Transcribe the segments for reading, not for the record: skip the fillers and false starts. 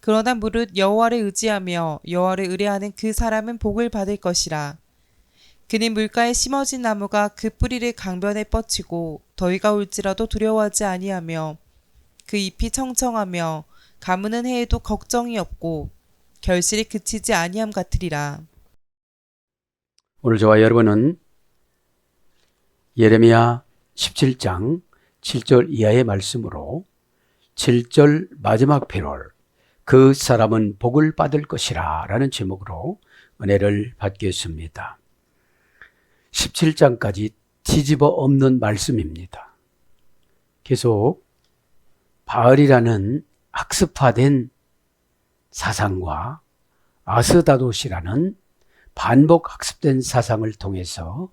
그러나 무릇 여호와를 의지하며 여호와를 의뢰하는 그 사람은 복을 받을 것이라. 그는 물가에 심어진 나무가 그 뿌리를 강변에 뻗치고 더위가 올지라도 두려워하지 아니하며 그 잎이 청청하며 가무는 해에도 걱정이 없고 결실이 그치지 아니함 같으리라. 오늘 저와 여러분은 예레미야 17장 7절 이하의 말씀으로 7절 마지막 패럴 그 사람은 복을 받을 것이라 라는 제목으로 은혜를 받겠습니다. 17장까지 뒤집어 엎는 말씀입니다. 계속 바알이라는 학습화된 사상과 아스다롯이라는 반복 학습된 사상을 통해서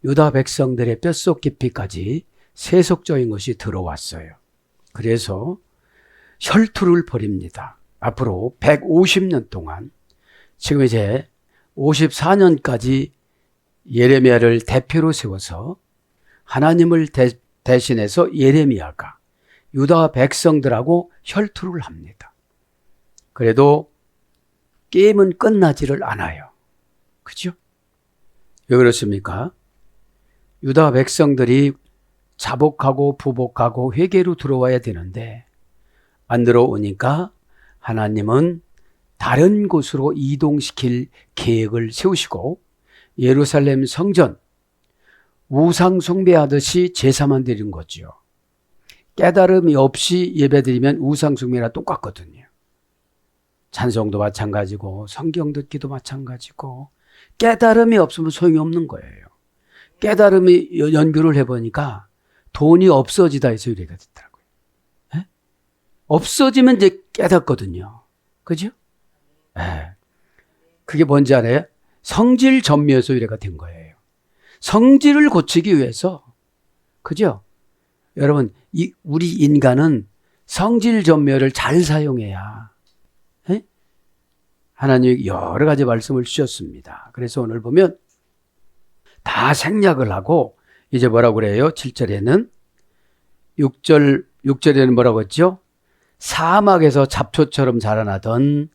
유다 백성들의 뼛속 깊이까지 세속적인 것이 들어왔어요. 그래서 혈투를 벌입니다. 앞으로 150년 동안 지금 이제 54년까지 예레미야를 대표로 세워서 하나님을 대신해서 예레미야가 유다 백성들하고 혈투를 합니다. 그래도 게임은 끝나지를 않아요. 그죠? 왜 그렇습니까? 유다 백성들이 자복하고 부복하고 회개로 들어와야 되는데 안 들어오니까 하나님은 다른 곳으로 이동시킬 계획을 세우시고 예루살렘 성전 우상 숭배하듯이 제사만 드리는 거죠. 깨달음이 없이 예배드리면 우상 숭배랑 똑같거든요. 찬송도 마찬가지고 성경 듣기도 마찬가지고 깨달음이 없으면 소용이 없는 거예요. 깨달음이 연구를 해보니까 돈이 없어지다 해서 이래가 됐더라고요. 에? 없어지면 이제 깨닫거든요. 그죠? 에. 그게 뭔지 알아요? 성질 전멸에서 이래가 된 거예요. 성질을 고치기 위해서, 그죠? 여러분, 우리 인간은 성질 전멸을 잘 사용해야 에? 하나님이 여러 가지 말씀을 주셨습니다. 그래서 오늘 보면 다 생략을 하고 이제 뭐라고 그래요? 7절에는 6절에는 뭐라고 했죠? 사막에서 잡초처럼 자라나던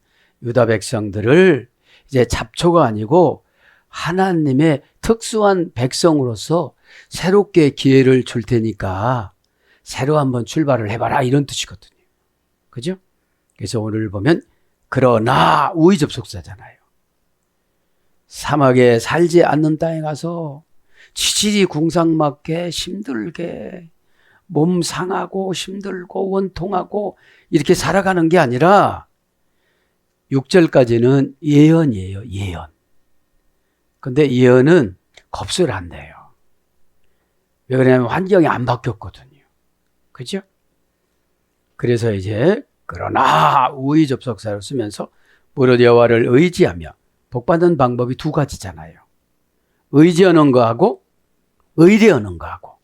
유다 백성들을 이제 잡초가 아니고 하나님의 특수한 백성으로서 새롭게 기회를 줄 테니까 새로 한번 출발을 해봐라 이런 뜻이거든요. 그죠? 그래서 오늘 보면 그러나 우의접속사잖아요. 사막에 살지 않는 땅에 가서 지질이 궁상맞게 힘들게 몸 상하고 힘들고 원통하고 이렇게 살아가는 게 아니라 6절까지는 예언이에요. 예언. 근데 예언은 겁을 안 내요. 왜 그러냐면 환경이 안 바뀌었거든요. 그죠? 그래서 이제 그러나 우의접속사를 쓰면서 무릇 여호와를 의지하며 복받는 방법이 두 가지잖아요. 의지하는 거하고 의뢰하는 거하고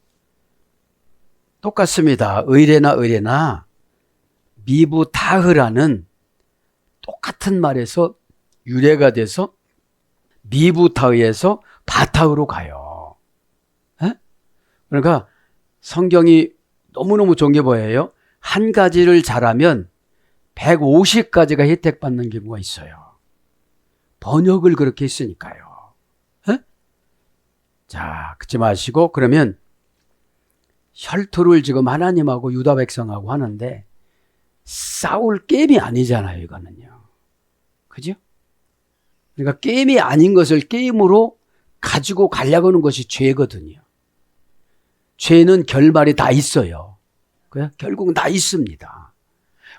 똑같습니다. 의뢰나 미부타흐라는 똑같은 말에서 유래가 돼서 미부타흐에서 바타흐로 가요. 에? 그러니까 성경이 너무너무 좋은 게 뭐예요? 한 가지를 잘하면 150가지가 혜택받는 경우가 있어요. 번역을 그렇게 했으니까요. 에? 자, 그치 마시고 그러면 혈투를 지금 하나님하고 유다 백성하고 하는데 싸울 게임이 아니잖아요, 이거는요. 그죠? 그러니까 게임이 아닌 것을 게임으로 가지고 가려고 하는 것이 죄거든요. 죄는 결말이 다 있어요. 결국은 다 있습니다.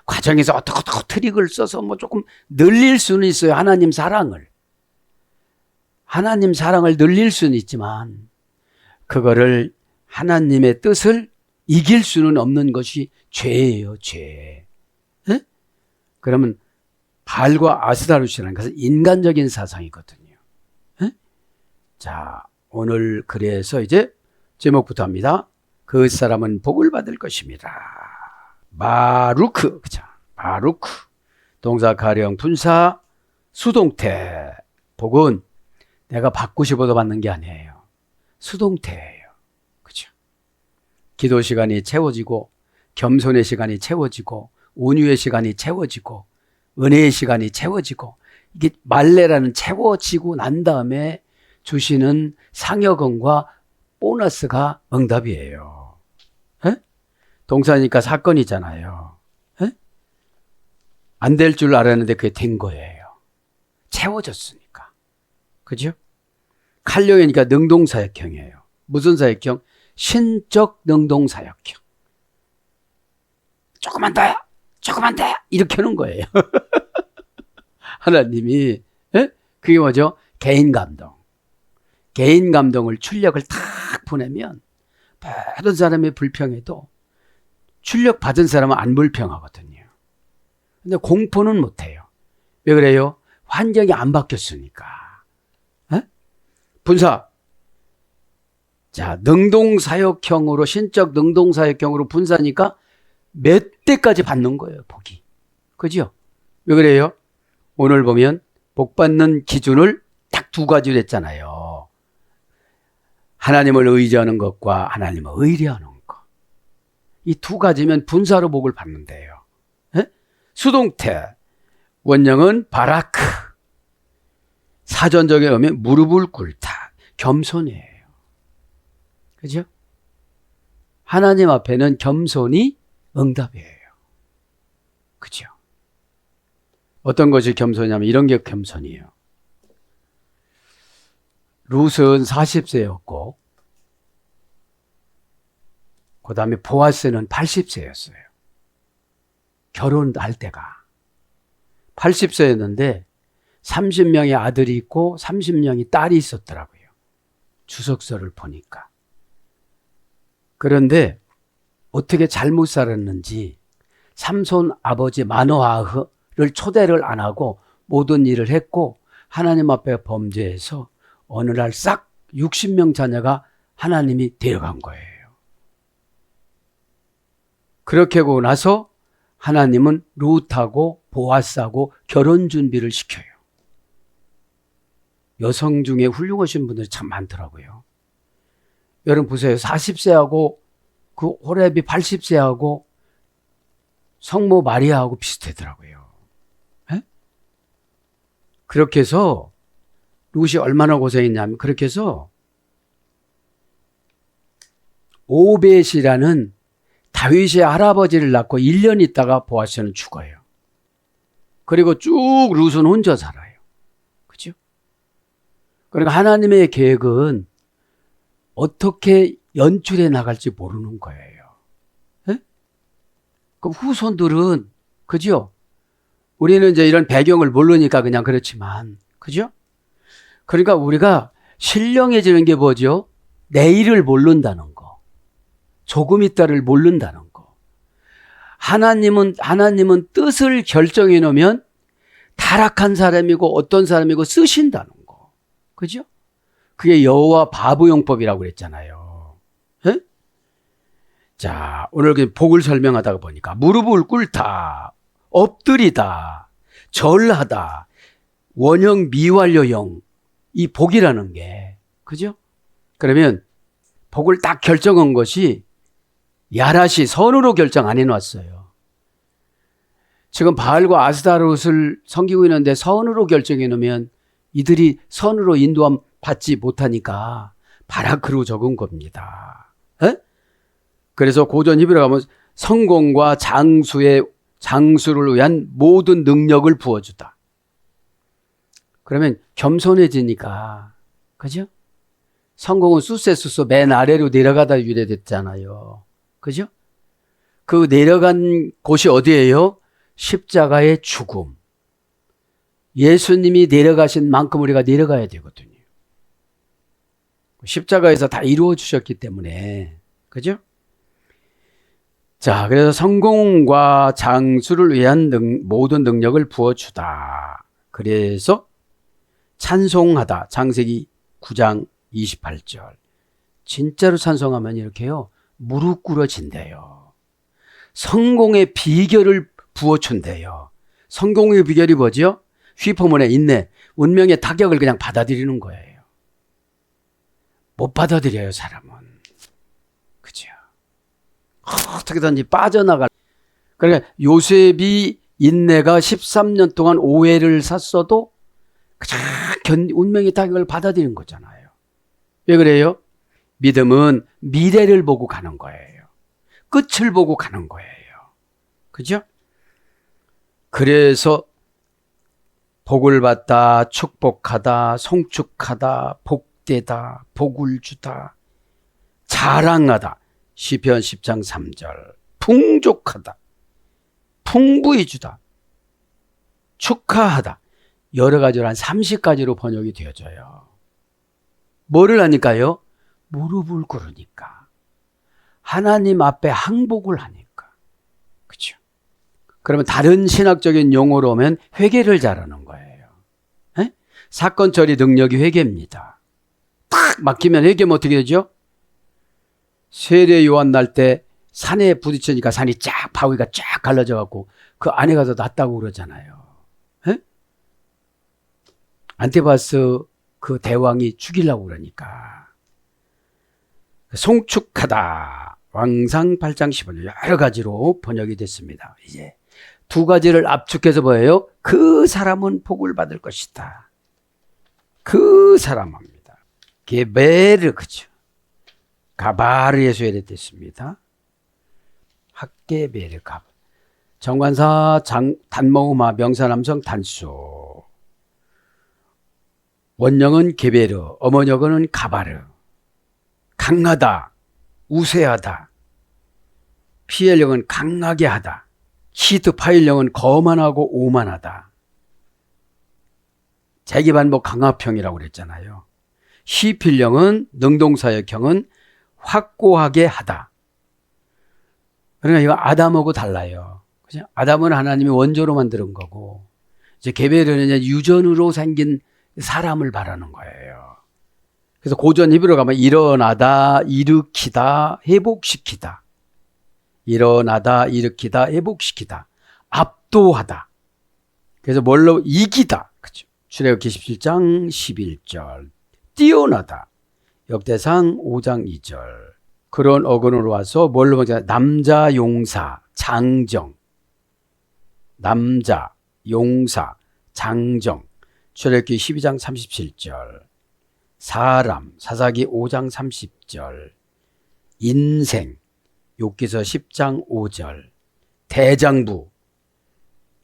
과정에서 어떻게 트릭을 써서 뭐 조금 늘릴 수는 있어요. 하나님 사랑을 늘릴 수는 있지만 그거를 하나님의 뜻을 이길 수는 없는 것이 죄예요. 죄. 에? 그러면 바알과 아스다롯이라는 것은 인간적인 사상이거든요. 에? 자, 오늘 그래서 이제 제목부터 합니다. 그 사람은 복을 받을 것입니다. 바루크, 그죠? 바루크. 동사 가령 분사 수동태. 복은 내가 받고 싶어도 받는 게 아니에요. 수동태예요. 그죠? 기도 시간이 채워지고 겸손의 시간이 채워지고 온유의 시간이 채워지고 은혜의 시간이 채워지고 이게 말레라는 채워지고 난 다음에 주시는 상여금과 보너스가 응답이에요. 동사니까 사건이잖아요. 안 될 줄 알았는데 그게 된 거예요. 채워졌으니까. 그죠? 칼료이니까 능동사역형이에요. 무슨 사역형? 신적 능동사역형. 조금만 더요. 조금만 더요. 이렇게 하는 거예요. 하나님이. 그게 뭐죠? 개인 감동. 개인 감동을 출력을 탁 보내면 모든 사람이 불평해도 출력 받은 사람은 안 불평하거든요. 근데 공포는 못해요. 왜 그래요? 환경이 안 바뀌었으니까. 분사. 자, 능동사역형으로, 신적 능동사역형으로 분사니까 몇 대까지 받는 거예요, 복이. 그죠? 왜 그래요? 오늘 보면 복 받는 기준을 딱 두 가지로 했잖아요. 하나님을 의지하는 것과 하나님을 의뢰하는 것. 이 두 가지면 분사로 복을 받는데요. 수동태. 원형은 바라크. 사전적에 보면 무릎을 꿇다. 겸손이에요. 그죠? 하나님 앞에는 겸손이 응답이에요. 그죠? 어떤 것이 겸손이냐면 이런 게 겸손이에요. 룻은 40세였고 그 다음에 보아스는 80세였어요. 결혼할 때가 80세였는데 30명의 아들이 있고 30명의 딸이 있었더라고요. 주석서를 보니까. 그런데 어떻게 잘못 살았는지 삼손 아버지 마노아흐를 초대를 안 하고 모든 일을 했고 하나님 앞에 범죄해서 어느 날 싹 60명 자녀가 하나님이 데려간 거예요. 그렇게 하고 나서 하나님은 룻하고 보아스하고 결혼 준비를 시켜요. 여성 중에 훌륭하신 분들이 참 많더라고요. 여러분 보세요. 40세하고 그 호렙이 80세하고 성모 마리아하고 비슷하더라고요. 에? 그렇게 해서 룻이 얼마나 고생했냐면 그렇게 해서 오벳이라는 다윗의 할아버지를 낳고 1년 있다가 보아스는 죽어요. 그리고 쭉 룻은 혼자 살아요. 그죠? 그러니까 하나님의 계획은 어떻게 연출해 나갈지 모르는 거예요. 에? 그럼 후손들은, 그죠? 우리는 이제 이런 배경을 모르니까 그냥 그렇지만, 그죠? 그러니까 우리가 신령해지는 게 뭐죠? 내일을 모른다는 거. 조금 있다를 모른다는 거. 하나님은 뜻을 결정해 놓으면 타락한 사람이고 어떤 사람이고 쓰신다는 거. 그죠? 그게 여호와 바보용법이라고 그랬잖아요. 에? 자, 오늘 복을 설명하다가 보니까 무릎을 꿇다, 엎드리다, 절하다, 원형 미완료형, 이 복이라는 게, 그죠? 그러면 복을 딱 결정한 것이 야라시 선으로 결정 안 해놨어요. 지금 바알과 아스타롯을 섬기고 있는데 선으로 결정해 놓으면 이들이 선으로 인도함 받지 못하니까 바라크로 적은 겁니다. 에? 그래서 고전 히브리어 가면 성공과 장수를 위한 모든 능력을 부어주다. 그러면 겸손해지니까, 그죠? 성공은 수세수소 맨 아래로 내려가다 유래됐잖아요. 그죠? 그 내려간 곳이 어디예요? 십자가의 죽음. 예수님이 내려가신 만큼 우리가 내려가야 되거든요. 십자가에서 다 이루어 주셨기 때문에. 그죠? 자, 그래서 성공과 장수를 위한 모든 능력을 부어주다. 그래서 찬송하다. 창세기 9장 28절. 진짜로 찬송하면 이렇게요. 무릎 꿇어진대요. 성공의 비결을 부어준대요. 성공의 비결이 뭐죠? 휘포문에 인내, 운명의 타격을 그냥 받아들이는 거예요. 못 받아들여요, 사람은. 그죠? 어떻게든지 빠져나갈. 그러니까 요셉이 인내가 13년 동안 오해를 샀어도 그냥 운명이 다 이걸 받아들이는 거잖아요. 왜 그래요? 믿음은 미래를 보고 가는 거예요. 끝을 보고 가는 거예요. 그죠? 그래서 복을 받다, 축복하다, 송축하다, 복되다, 복을 주다, 자랑하다. 시편 10장 3절. 풍족하다, 풍부히 주다, 축하하다. 여러 가지로 한 30가지로 번역이 되어져요. 뭐를 하니까요? 무릎을 꿇으니까. 하나님 앞에 항복을 하니까. 그렇죠? 그러면 다른 신학적인 용어로 하면 회개를 잘하는 거예요. 에? 사건 처리 능력이 회개입니다. 딱 막히면 회개면 어떻게 되죠? 세례 요한 날 때 산에 부딪히니까 산이 쫙 바위가 쫙 갈라져 갖고 그 안에 가서 났다고 그러잖아요. 에? 안티바스 그 대왕이 죽이려고 그러니까. 송축하다. 왕상 8장 15절 여러 가지로 번역이 됐습니다. 이제 두 가지를 압축해서 뭐예요? 그 사람은 복을 받을 것이다. 그 사람입니다. 게베르 그죠? 가바르에서 해됐습니다. 학게베르 가바. 정관사 단모음화 명사남성 단수. 원형은 게베르, 어머니어는 가바르. 강하다, 우세하다. 피엘령은 강하게 하다. 히트 파일령은 거만하고 오만하다. 재기반복 강화평이라고 그랬잖아요. 히필령은 능동사역형은 확고하게 하다. 그러니까 이거 아담하고 달라요. 그죠? 아담은 하나님이 원조로 만드는 거고, 이제 게베르는 유전으로 생긴 사람을 말하는 거예요. 그래서 고전 히브리어 가면 일어나다, 일으키다, 회복시키다. 일어나다, 일으키다, 회복시키다. 압도하다. 그래서 뭘로 이기다. 그죠? 출애굽기 17장 11절. 뛰어나다. 역대상 5장 2절. 그런 어근으로 와서 뭘로 보자? 남자, 용사, 장정. 남자, 용사, 장정. 출애굽기 12장 37절. 사람, 사사기 5장 30절. 인생, 욥기서 10장 5절. 대장부,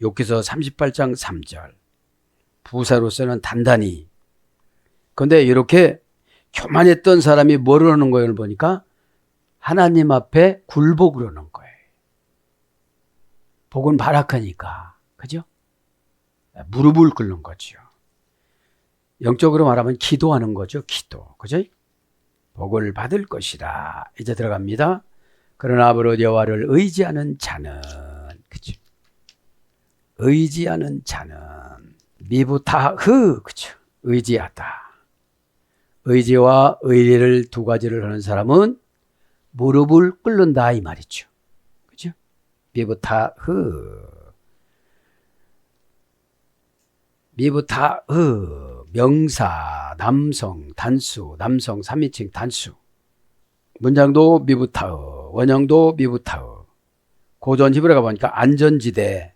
욥기서 38장 3절. 부사로서는 단단히. 그런데 이렇게 교만했던 사람이 뭐를 하는 거예요? 보니까 하나님 앞에 굴복을 하는 거예요. 복은 발악하니까. 그죠? 무릎을 꿇는 거죠. 영적으로 말하면 기도하는 거죠. 기도. 그죠? 복을 받을 것이라. 이제 들어갑니다. 그러나 아버지 여호와를 의지하는 자는, 그죠? 의지하는 자는 미부타흐, 그죠? 의지하다. 의지와 의리를 두 가지를 하는 사람은 무릎을 꿇는다 이 말이죠. 그죠? 미부타흐. 미부타흐. 명사, 남성, 단수, 남성 3인칭 단수. 문장도 미부타흐, 원형도 미부타흐. 고전 히브리어가 보니까 안전지대,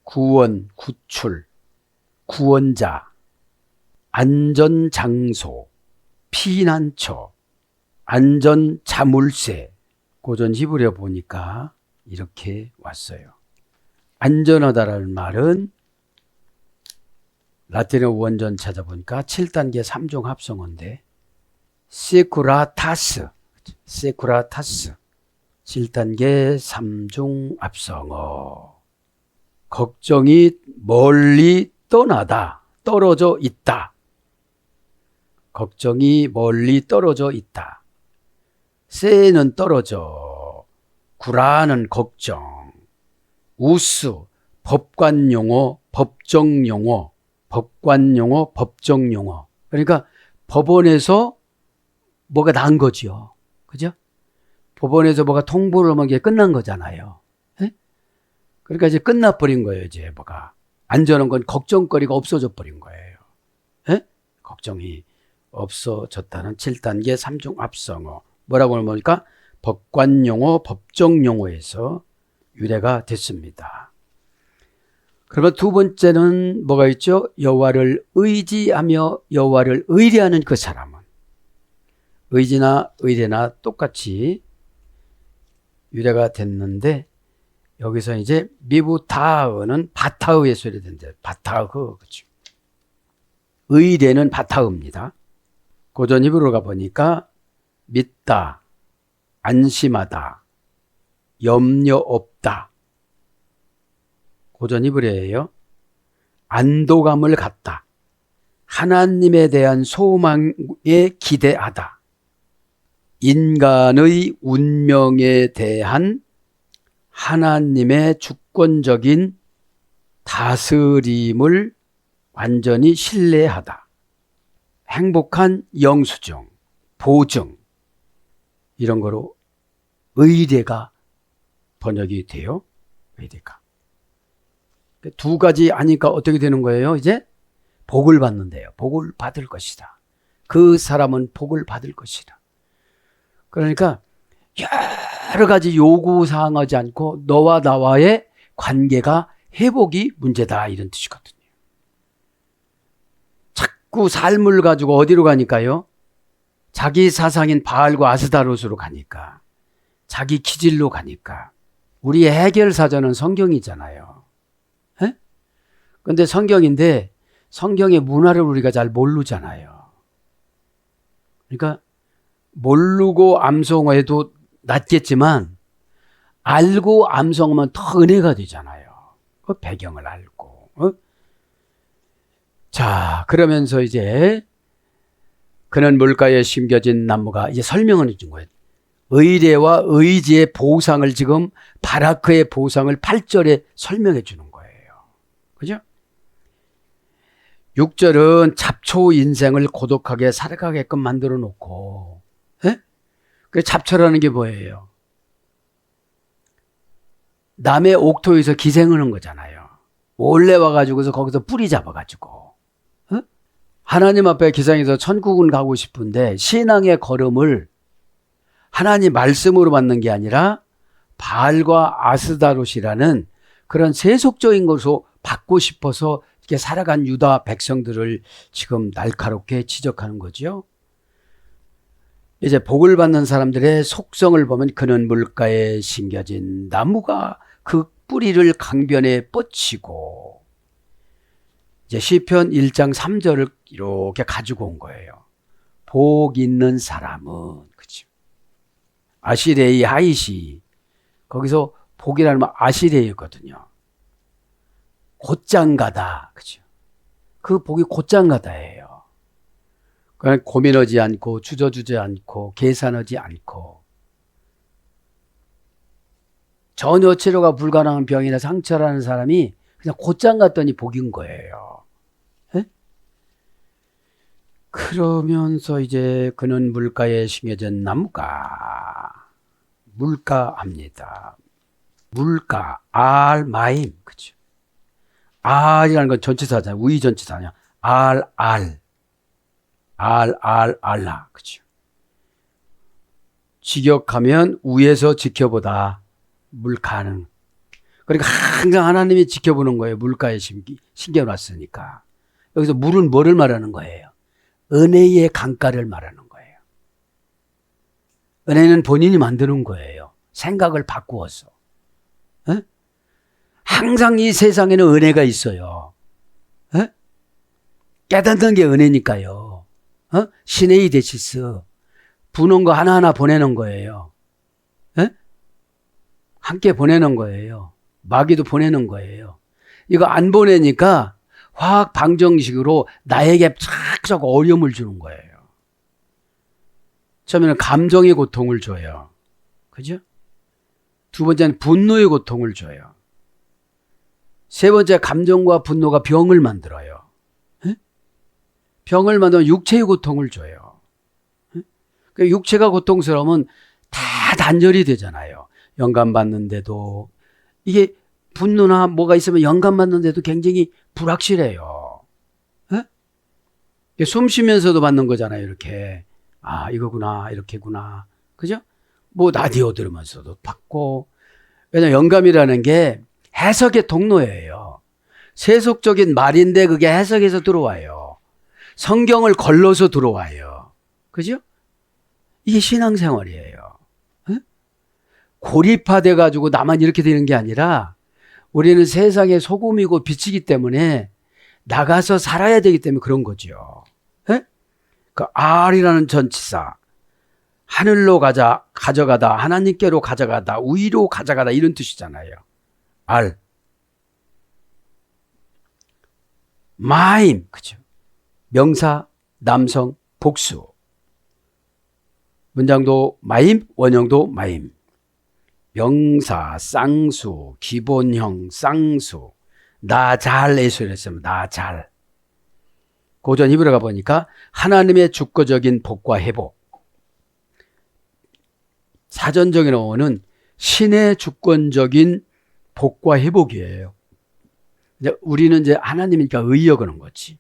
구원, 구출, 구원자, 안전장소, 피난처, 안전자물쇠. 고전 히브리어 보니까 이렇게 왔어요. 안전하다라는 말은 라틴어 원전 찾아보니까 7단계 3종 합성어인데 세쿠라타스, 세쿠라타스. 7단계 3종 합성어. 걱정이 멀리 떠나다, 떨어져 있다. 걱정이 멀리 떨어져 있다. 세는 떨어져, 구라는 걱정, 우스, 법관용어, 법정용어, 법관용어, 법정용어. 그러니까 법원에서 뭐가 난 거지요. 그죠? 법원에서 뭐가 통보를 하면 이게 끝난 거잖아요. 에? 그러니까 이제 끝나버린 거예요. 이제 뭐가. 안전한 건 걱정거리가 없어져 버린 거예요. 에? 걱정이 없어졌다는 7단계 3종 합성어. 뭐라고 하니까 법관용어, 법정용어에서 유래가 됐습니다. 그러면 두 번째는 뭐가 있죠? 여호와를 의지하며 여호와를 의뢰하는 그 사람은 의지나 의뢰나 똑같이 유래가 됐는데 여기서 이제 미부타흐는 바타흐에 소리된대. 바타흐 그렇죠. 의뢰는 바타흐입니다. 고전 히브리어가 보니까 믿다, 안심하다, 염려 없다. 고전 히브리어예요. 안도감을 갖다. 하나님에 대한 소망에 기대하다. 인간의 운명에 대한 하나님의 주권적인 다스림을 완전히 신뢰하다. 행복한 영수증, 보증 이런 거로 의뢰가 번역이 돼요. 의뢰가. 두 가지 하니까 어떻게 되는 거예요? 이제 복을 받는데요. 복을 받을 것이다. 그 사람은 복을 받을 것이다. 그러니까 여러 가지 요구사항하지 않고 너와 나와의 관계가 회복이 문제다 이런 뜻이거든요. 자꾸 삶을 가지고 어디로 가니까요? 자기 사상인 바알과 아스다롯으로 가니까 자기 기질로 가니까 우리의 해결사전은 성경이잖아요. 그런데 성경인데 성경의 문화를 우리가 잘 모르잖아요. 그러니까 모르고 암송해도 낫겠지만 알고 암송하면 더 은혜가 되잖아요. 그 배경을 알고. 자, 그러면서 이제 그는 물가에 심겨진 나무가 이제 설명을 해준 거예요. 의뢰와 의지의 보상을 지금 바라크의 보상을 8절에 설명해 주는 거예요. 그죠? 6절은 잡초 인생을 고독하게 살아가게끔 만들어 놓고, 그 잡초라는 게 뭐예요? 남의 옥토에서 기생하는 거잖아요. 몰래 와가지고서 거기서 뿌리 잡아가지고, 하나님 앞에 기생해서 천국은 가고 싶은데 신앙의 걸음을 하나님 말씀으로 받는 게 아니라 바알과 아스다롯이라는 그런 세속적인 것으로 받고 싶어서 이렇게 살아간 유다 백성들을 지금 날카롭게 지적하는 거죠. 이제 복을 받는 사람들의 속성을 보면 그는 물가에 심겨진 나무가 그 뿌리를 강변에 뻗치고 이제 시편 1장 3절을 이렇게 가지고 온 거예요. 복 있는 사람은 그렇죠. 아시레이 하이시 거기서 복이라는 말 아시레이거든요. 곧장가다. 그죠? 그 복이 곧장가다예요. 그냥 고민하지 않고 주저주지 않고 계산하지 않고 전혀 치료가 불가능한 병이나 상처라는 사람이 그냥 곧장 갔더니 복인 거예요. 에? 그러면서 이제 그는 물가에 심겨진 나무가 물가합니다. 물가 알마임 그죠? 알이라는 건 전치사잖아요. 우위 전치사냐. 알라 그죠? 직역하면 위에서 지켜보다 물가는 그러니까 항상 하나님이 지켜보는 거예요. 물가에 심겨놨으니까. 여기서 물은 뭐를 말하는 거예요? 은혜의 강가를 말하는 거예요. 은혜는 본인이 만드는 거예요. 생각을 바꾸어서. 에? 항상 이 세상에는 은혜가 있어요. 에? 깨닫는 게 은혜니까요. 시네이데시스 부는 거 하나하나 보내는 거예요. 에? 함께 보내는 거예요. 마귀도 보내는 거예요. 이거 안 보내니까 화학 방정식으로 나에게 쫙쫙 어려움을 주는 거예요. 처음에는 감정의 고통을 줘요. 그죠? 두 번째는 분노의 고통을 줘요. 세 번째 감정과 분노가 병을 만들어요. 에? 병을 만들면 육체의 고통을 줘요. 그 육체가 고통스러우면 다 단절이 되잖아요. 영감 받는데도 이게 분노나 뭐가 있으면 영감 받는데도 굉장히 불확실해요. 숨 쉬면서도 받는 거잖아요. 이렇게 아 이거구나 이렇게구나 그죠? 뭐 라디오 들으면서도 받고 왜냐면 영감이라는 게 해석의 통로예요. 세속적인 말인데 그게 해석해서 들어와요. 성경을 걸러서 들어와요. 그죠? 이게 신앙생활이에요. 에? 고립화돼 가지고 나만 이렇게 되는 게 아니라 우리는 세상의 소금이고 빛이기 때문에 나가서 살아야 되기 때문에 그런 거죠. 에? 그 R이라는 전치사, 하늘로 가져가다, 하나님께로 가져가다, 위로 가져가다 이런 뜻이잖아요. R. 마임, 그죠? 명사, 남성, 복수. 문장도 마임, 원형도 마임. 명사, 쌍수, 기본형, 쌍수. 나 잘에서 이랬으면 나 잘. 고전 히브리어 가보니까 하나님의 주권적인 복과 회복. 사전적인 어원은 신의 주권적인 복과 회복이에요. 이제 우리는 이제 하나님이니까 의여 그런 거지.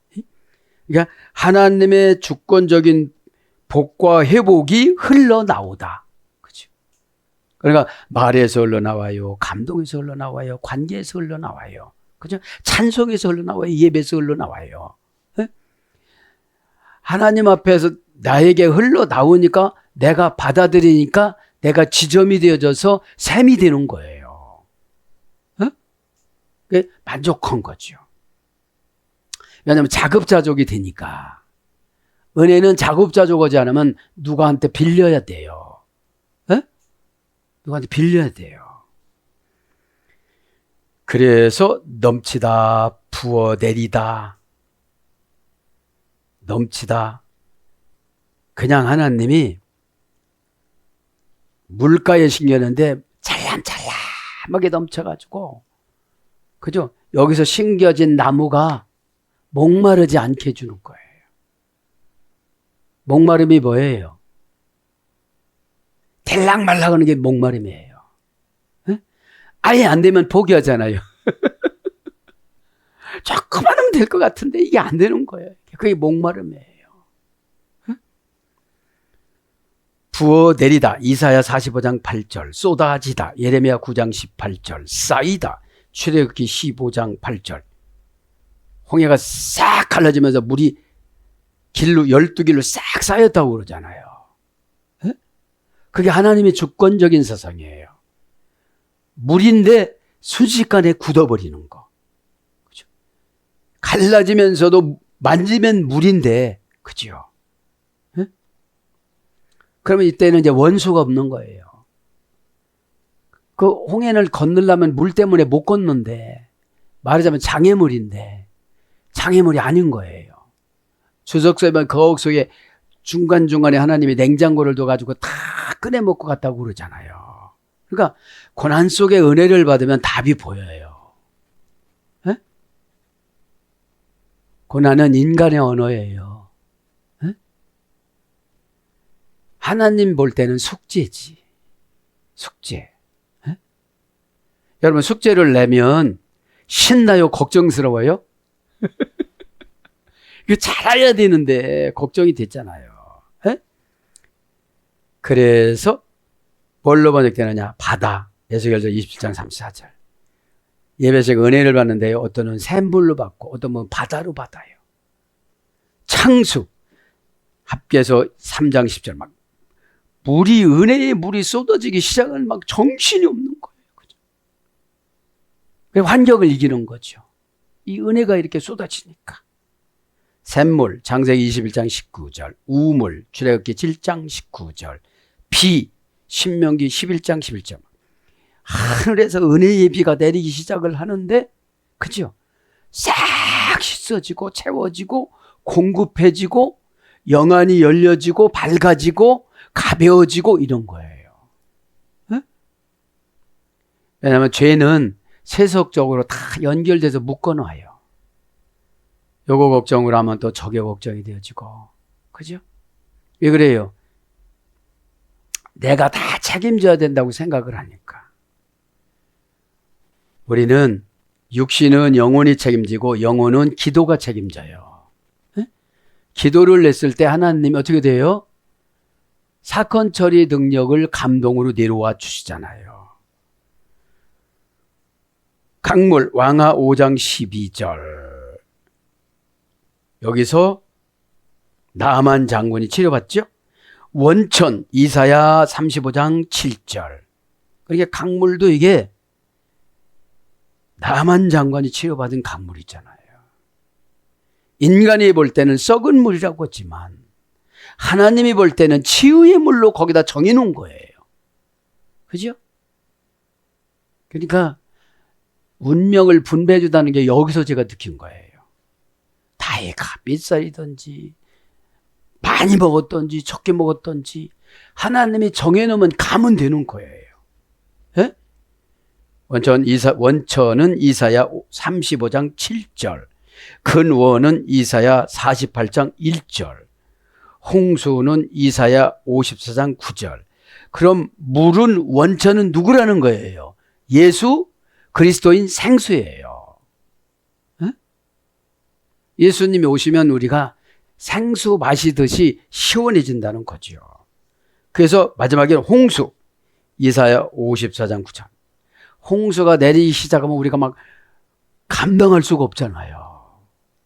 그러니까 하나님의 주권적인 복과 회복이 흘러나오다. 그죠? 그러니까 말에서 흘러나와요. 감동에서 흘러나와요. 관계에서 흘러나와요. 그죠? 찬송에서 흘러나와요. 예배에서 흘러나와요. 네? 하나님 앞에서 나에게 흘러나오니까 내가 받아들이니까 내가 지점이 되어져서 샘이 되는 거예요. 네? 만족한 거죠. 왜냐하면 자급자족이 되니까. 은혜는 자급자족하지 않으면 누구한테 빌려야 돼요. 네? 누구한테 빌려야 돼요. 그래서 넘치다, 부어내리다, 넘치다. 그냥 하나님이 물가에 심겼는데 찰람찰람하게 넘쳐가지고, 그죠? 여기서 심겨진 나무가 목마르지 않게 해주는 거예요. 목마름이 뭐예요? 들락말락 하는 게 목마름이에요. 에? 아예 안 되면 포기하잖아요. 조금만 하면 될 것 같은데 이게 안 되는 거예요. 그게 목마름이에요. 에? 부어내리다, 이사야 45장 8절, 쏟아지다, 예레미야 9장 18절, 쌓이다, 출애굽기 15장 8절. 홍해가 싹 갈라지면서 물이 12길로 싹 쌓였다고 그러잖아요. 에? 그게 하나님의 주권적인 사상이에요. 물인데 순식간에 굳어버리는 거. 그죠? 갈라지면서도 만지면 물인데, 그죠? 에? 그러면 이때는 이제 원수가 없는 거예요. 그 홍해를 건너려면 물 때문에 못 건너는데, 말하자면 장애물인데, 장애물이 아닌 거예요. 주석서에 보면 거옥 속에 중간중간에 하나님이 냉장고를 둬가지고 다 꺼내 먹고 갔다고 그러잖아요. 그러니까 고난 속에 은혜를 받으면 답이 보여요. 에? 고난은 인간의 언어예요. 에? 하나님 볼 때는 숙제지. 숙제. 에? 여러분 숙제를 내면 신나요? 걱정스러워요? 이거 잘해야 되는데 걱정이 됐잖아요. 에? 그래서 뭘로 번역되느냐? 바다. 에스겔서 27장 34절. 예배식 은혜를 받는데요. 어떤은 샘물로 받고 어떤 분은 바다로 받아요. 창수. 합계서 3장 10절. 막 물이 은혜의 물이 쏟아지기 시작은 막 정신이 없는 거예요. 그죠? 환경을 이기는 거죠. 이 은혜가 이렇게 쏟아지니까. 샘물, 창세기 21장 19절, 우물, 출애굽기 7장 19절, 비, 신명기 11장 11절. 하늘에서 은혜의 비가 내리기 시작을 하는데, 그죠? 싹 씻어지고 채워지고 공급해지고 영안이 열려지고 밝아지고 가벼워지고 이런 거예요. 네? 왜냐하면 죄는 세속적으로 다 연결돼서 묶어놔요. 요거 걱정을 하면 또 저게 걱정이 되어지고. 그죠? 왜 그래요? 내가 다 책임져야 된다고 생각을 하니까. 우리는 육신은 영혼이 책임지고 영혼은 기도가 책임져요. 네? 기도를 냈을 때 하나님이 어떻게 돼요? 사건 처리 능력을 감동으로 내려와 주시잖아요. 강물 왕하 5장 12절. 여기서 나만 장군이 치료받죠. 원천 이사야 35장 7절. 그러니까 강물도 이게 나만 장관이 치료받은 강물이잖아요. 인간이 볼 때는 썩은 물이라고 했지만 하나님이 볼 때는 치유의 물로 거기다 정해놓은 거예요. 그죠? 그러니까 운명을 분배해 주다는 게 여기서 제가 느낀 거예요. 나이가 몇 살이든지 많이 먹었던지 적게 먹었던지 하나님이 정해놓으면 가면 되는 거예요. 예? 원천은 이사야 35장 7절, 근원은 이사야 48장 1절, 홍수는 이사야 54장 9절. 그럼 물은 원천은 누구라는 거예요? 예수 그리스도인 생수예요. 예? 예수님이 오시면 우리가 생수 마시듯이 시원해진다는 거죠. 그래서 마지막에 홍수, 이사야 54장 9절. 홍수가 내리기 시작하면 우리가 막 감당할 수가 없잖아요.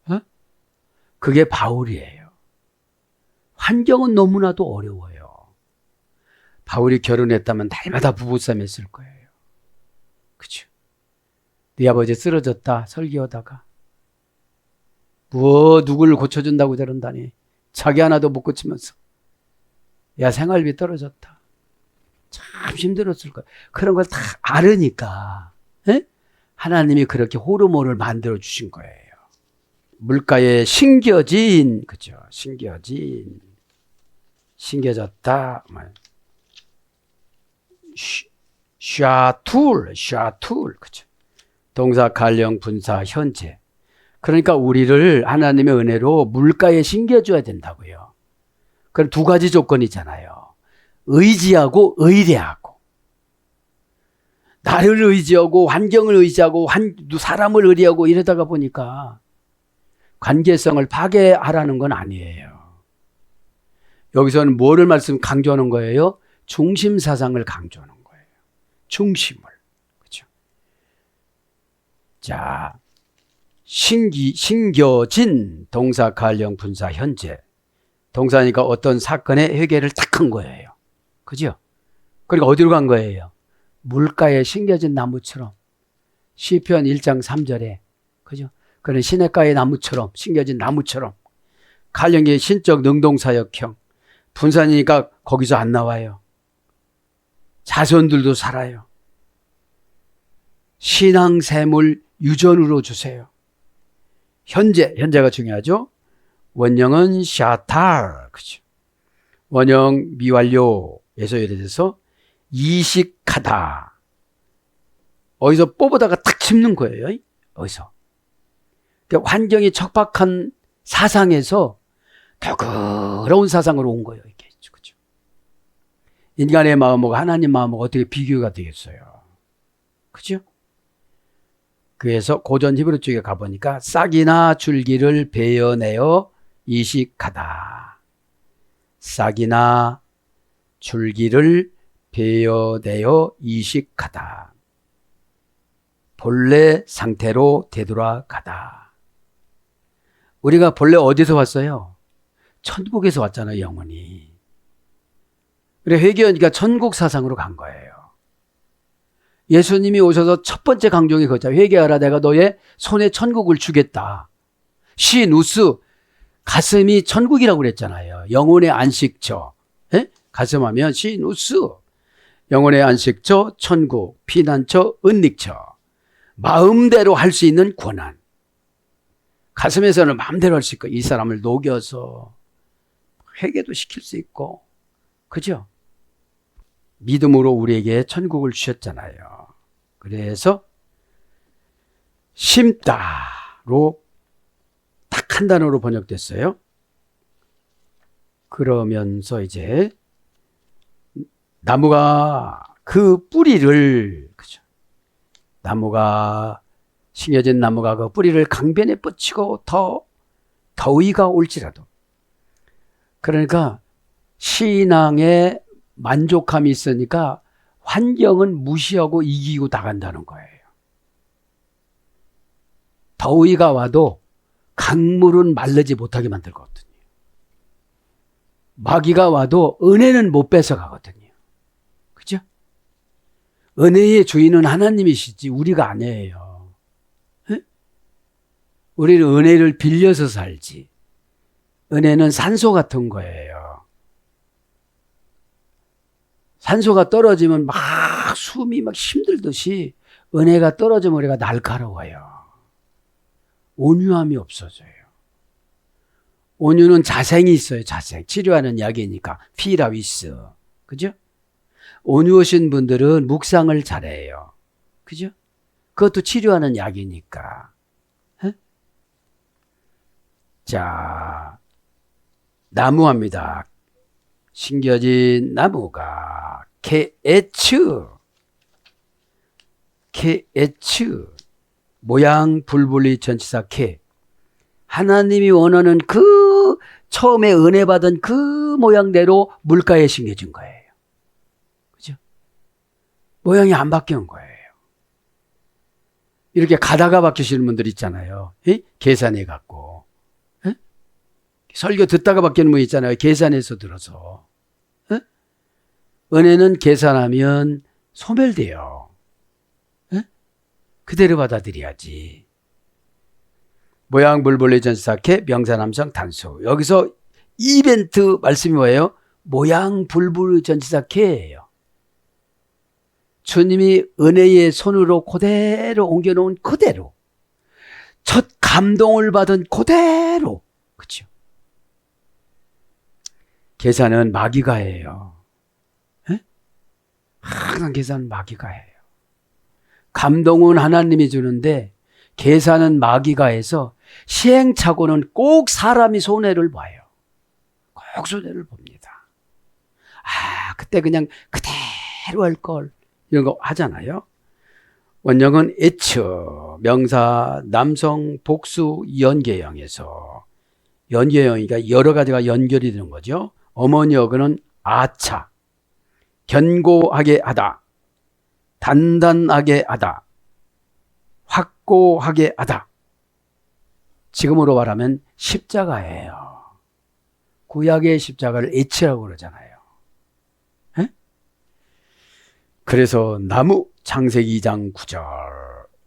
어? 그게 바울이에요. 환경은 너무나도 어려워요. 바울이 결혼했다면 날마다 부부싸움 했을 거예요. 그죠? 네 아버지 쓰러졌다 설교하다가 누구를 고쳐준다고 저런다니 자기 하나도 못 고치면서 야 생활비 떨어졌다. 참 힘들었을 거예요. 그런 걸 다 알으니까 에? 하나님이 그렇게 호르몬을 만들어 주신 거예요. 물가에 심겨진, 그죠? 심겨졌다. 샤툴, 그죠? 동사, 관령, 분사, 현재. 그러니까 우리를 하나님의 은혜로 물가에 심겨줘야 된다고요. 그럼 두 가지 조건이잖아요. 의지하고 의뢰하고. 나를 의지하고 환경을 의지하고 사람을 의뢰하고 이러다가 보니까 관계성을 파괴하라는 건 아니에요. 여기서는 뭐를 강조하는 거예요? 중심 사상을 강조하는 거예요. 중심을. 그렇죠? 자, 심겨진 동사, 관령, 분사, 현재. 동사니까 어떤 사건의 해결을 딱 한 거예요. 그죠? 그러니까 어디로 간 거예요? 물가에 심겨진 나무처럼. 시편 1장 3절에. 그죠? 그런 시냇가의 나무처럼, 심겨진 나무처럼. 관령의 신적 능동사역형. 분산이니까 거기서 안 나와요. 자손들도 살아요. 신앙샘을 유전으로 주세요. 현재가 중요하죠. 원형은 샤탈, 그죠? 원형 미완료에서 예를 들어서 이식하다. 어디서 뽑아다가 탁 짚는 거예요. 어디서. 그러니까 환경이 척박한 사상에서 더러운 사상으로 온 거예요. 이게. 그죠? 인간의 마음하고 하나님 마음하고 어떻게 비교가 되겠어요. 그죠? 그래서 고전 히브리 쪽에 가보니까 싹이나 줄기를 베어내어 이식하다. 싹이나 줄기를 베어내어 이식하다. 본래 상태로 되돌아가다. 우리가 본래 어디서 왔어요? 천국에서 왔잖아요, 영원히. 그래, 회개하니까 천국 사상으로 간 거예요. 예수님이 오셔서 첫 번째 강종이 그거잖아요. 회개하라, 내가 너의 손에 천국을 주겠다. 시누스, 가슴이 천국이라고 그랬잖아요. 영혼의 안식처. 에? 가슴하면 시누스. 영혼의 안식처, 천국, 피난처, 은닉처. 마음대로 할 수 있는 권한. 가슴에서는 마음대로 할 수 있고, 이 사람을 녹여서 회개도 시킬 수 있고, 그죠? 믿음으로 우리에게 천국을 주셨잖아요. 그래서 심다로 딱 한 단어로 번역됐어요. 그러면서 이제 나무가 그 뿌리를, 그죠? 나무가 심겨진 나무가 그 뿌리를 강변에 뻗치고 더위가 올지라도, 그러니까 신앙에 만족함이 있으니까 환경은 무시하고 이기고 나간다는 거예요. 더위가 와도 강물은 마르지 못하게 만들거든요. 마귀가 와도 은혜는 못 뺏어가거든요. 그죠? 은혜의 주인은 하나님이시지 우리가 아니에요. 에? 우리는 은혜를 빌려서 살지. 은혜는 산소 같은 거예요. 산소가 떨어지면 막 숨이 막 힘들듯이 은혜가 떨어지면 우리가 날카로워요. 온유함이 없어져요. 온유는 자생이 있어요. 자생. 치료하는 약이니까. 피라위스. 그죠? 온유하신 분들은 묵상을 잘해요. 그죠? 그것도 치료하는 약이니까. 에? 자, 나무합니다. 심겨진 나무가 케에츠 모양 불분리 전치사 케 하나님이 원하는 그 처음에 은혜 받은 그 모양대로 물가에 심겨진 거예요. 그죠? 모양이 안 바뀐 거예요. 이렇게 가다가 바뀌시는 분들 있잖아요. 계산해 갖고 설교 듣다가 바뀌는 분 있잖아요. 계산해서 들어서. 은혜는 계산하면 소멸돼요. 그대로 받아들여야지. 모양 불분리 전치사케 명사남성 단수. 여기서 이벤트 말씀이 뭐예요? 모양 불분리 전치사케예요. 주님이 은혜의 손으로 그대로 옮겨놓은 그대로. 첫 감동을 받은 그대로. 그렇죠? 계산은 마귀가 해요. 항상 계산은 마귀가 해요. 감동은 하나님이 주는데 계산은 마귀가 해서 시행착오는 꼭 사람이 손해를 봐요. 꼭 손해를 봅니다. 그때 그냥 그대로 할 걸 이런 거 하잖아요. 원형은 에츠 명사 남성 복수 연계형에서 연계형이니까 여러 가지가 연결이 되는 거죠. 어머니 어근은 아차 견고하게 하다 단단하게 하다 확고하게 하다. 지금으로 말하면 십자가예요. 구약의 십자가를 에치라고 그러잖아요. 에? 그래서 나무 창세기 2장 9절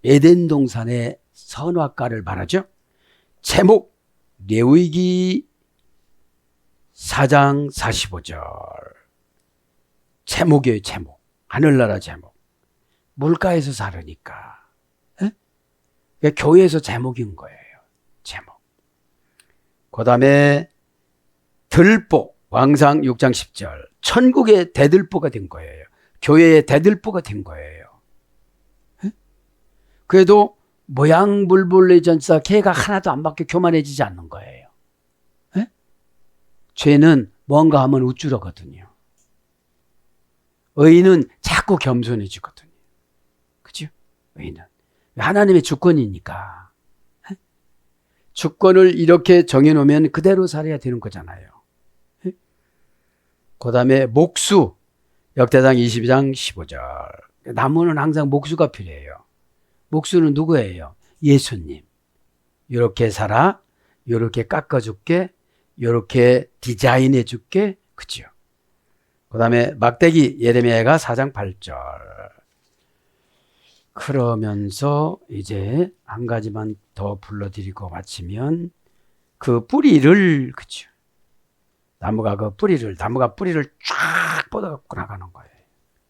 에덴 동산의 선악과를 말하죠. 제목 레위기 4장 45절 제목이에요. 제목. 하늘나라 제목. 물가에서 살으니까. 교회에서 제목인 거예요. 제목. 그 다음에 들보 왕상 6장 10절 천국의 대들보가 된 거예요. 교회의 대들보가 된 거예요. 그래도 모양 불분리 전치사 개가 하나도 안 바뀌어 교만해지지 않는 거예요. 죄는 뭔가 하면 우쭐하거든요. 의인은 자꾸 겸손해지거든요. 그죠? 의인은. 하나님의 주권이니까. 주권을 이렇게 정해놓으면 그대로 살아야 되는 거잖아요. 그 다음에 목수. 역대상 22장 15절. 나무는 항상 목수가 필요해요. 목수는 누구예요? 예수님. 이렇게 살아. 이렇게 깎아줄게. 이렇게 디자인해 줄게. 그죠? 그 다음에 막대기 예레미야가 4장 8절. 그러면서 이제 한 가지만 더 불러드리고 마치면 그 뿌리를, 그죠? 나무가 뿌리를 쫙 뻗어갖고 나가는 거예요.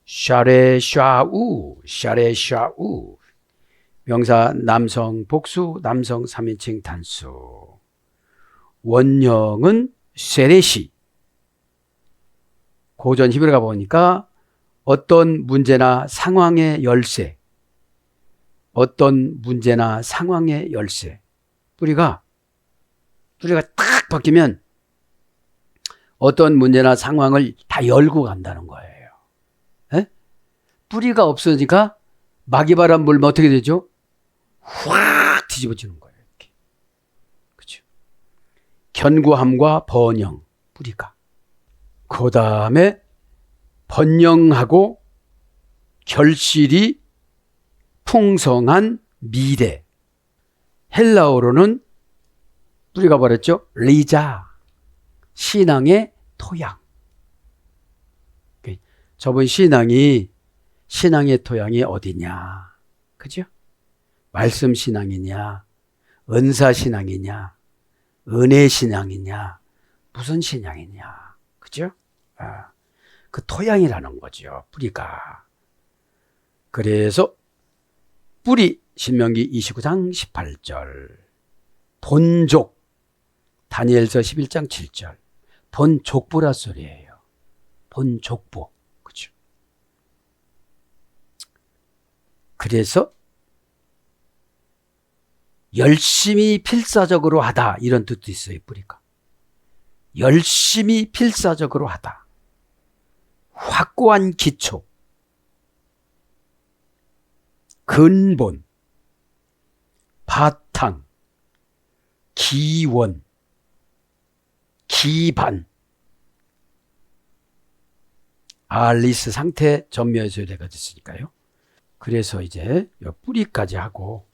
샤레샤우. 명사 남성 복수, 남성 3인칭 단수. 원형은 세레시. 고전 히브리가 보니까 어떤 문제나 상황의 열쇠. 어떤 문제나 상황의 열쇠. 뿌리가 딱 바뀌면 어떤 문제나 상황을 다 열고 간다는 거예요. 에? 뿌리가 없으니까 마귀바람 불면 어떻게 되죠? 확 뒤집어지는 거예요. 이렇게. 그렇죠? 견고함과 번영, 뿌리가. 그 다음에 번영하고 결실이 풍성한 미래. 헬라어로는 뿌리가 버렸죠. 리자, 신앙의 토양. 저번 신앙의 토양이 어디냐? 그죠? 말씀 신앙이냐? 은사 신앙이냐? 은혜 신앙이냐? 무슨 신앙이냐? 그죠? 그 토양이라는 거죠. 뿌리가. 그래서 뿌리, 신명기 29장 18절. 본족, 다니엘서 11장 7절. 본족부라 소리예요. 본족부. 그죠? 그래서 열심히 필사적으로 하다, 이런 뜻도 있어요. 뿌리가. 열심히 필사적으로 하다. 확고한 기초, 근본, 바탕, 기원, 기반, 알리스 상태 전면에서 내가 됐으니까요. 그래서 이제 뿌리까지 하고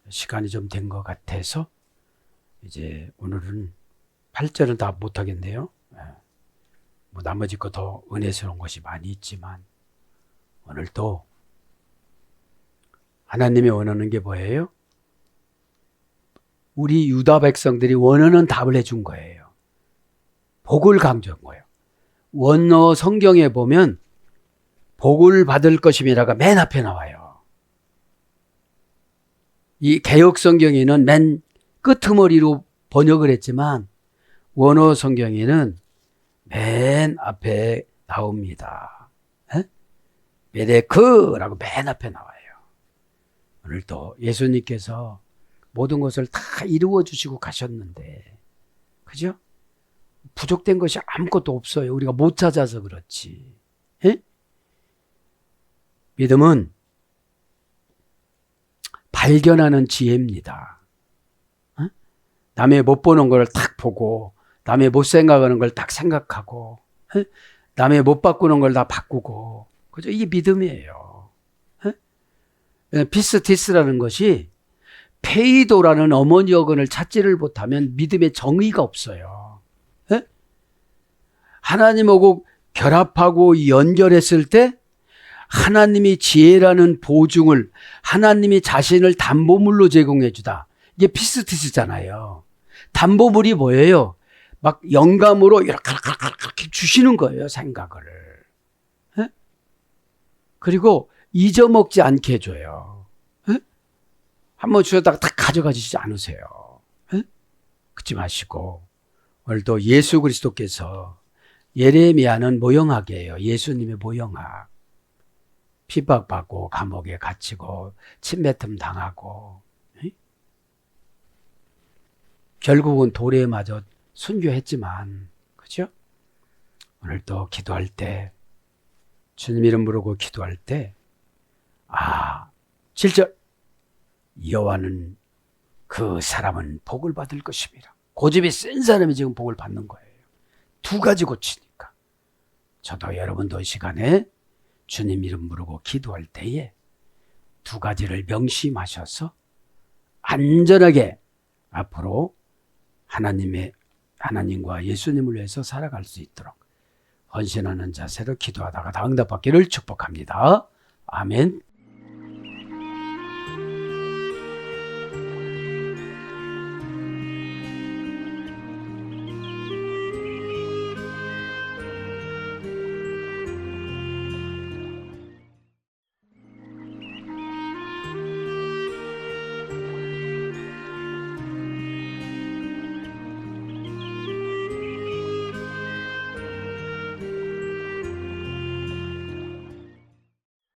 시간이 좀 된 것 같아서 이제 오늘은 8절은 다 못하겠네요. 뭐 나머지 거 더 은혜스러운 것이 많이 있지만 오늘도 하나님이 원하는 게 뭐예요? 우리 유다 백성들이 원하는 답을 해준 거예요. 복을 강조한 거예요. 원어 성경에 보면 복을 받을 것임이라가 맨 앞에 나와요. 이 개역 성경에는 맨 끄트머리로 번역을 했지만 원어 성경에는 맨 앞에 나옵니다. 메데크라고 맨 앞에 나와요. 오늘도 예수님께서 모든 것을 다 이루어 주시고 가셨는데, 그죠? 부족된 것이 아무것도 없어요. 우리가 못 찾아서 그렇지. 믿음은 발견하는 지혜입니다. 남의 못 보는 걸 딱 보고, 남의 못 생각하는 걸 딱 생각하고, 남의 못 바꾸는 걸 다 바꾸고, 그죠? 이게 믿음이에요. 피스티스라는 것이 페이도라는 어머니 어근을 찾지를 못하면 믿음의 정의가 없어요. 하나님하고 결합하고 연결했을 때 하나님이 지혜라는 보증을, 하나님이 자신을 담보물로 제공해 주다. 이게 피스티스잖아요. 담보물이 뭐예요? 막 영감으로 이렇게 주시는 거예요, 생각을. 그리고 잊어먹지 않게 해줘요. 한번 주셨다가 딱 가져가시지 않으세요. 그러지 마시고 오늘도 예수 그리스도께서 예레미야는 모형학이에요. 예수님의 모형학. 핍박받고 감옥에 갇히고 침뱉음 당하고 결국은 돌에 맞아 순교했지만, 그죠? 오늘도 기도할 때, 주님 이름 부르고 기도할 때 7절 여호와는 그 사람은 복을 받을 것입니다. 고집이 센 사람이 지금 복을 받는 거예요. 두 가지 고치니까. 저도 여러분도 이 시간에 주님 이름 부르고 기도할 때에 두 가지를 명심하셔서 안전하게 앞으로 하나님과 예수님을 위해서 살아갈 수 있도록 헌신하는 자세로 기도하다가 다 응답받기를 축복합니다. 아멘.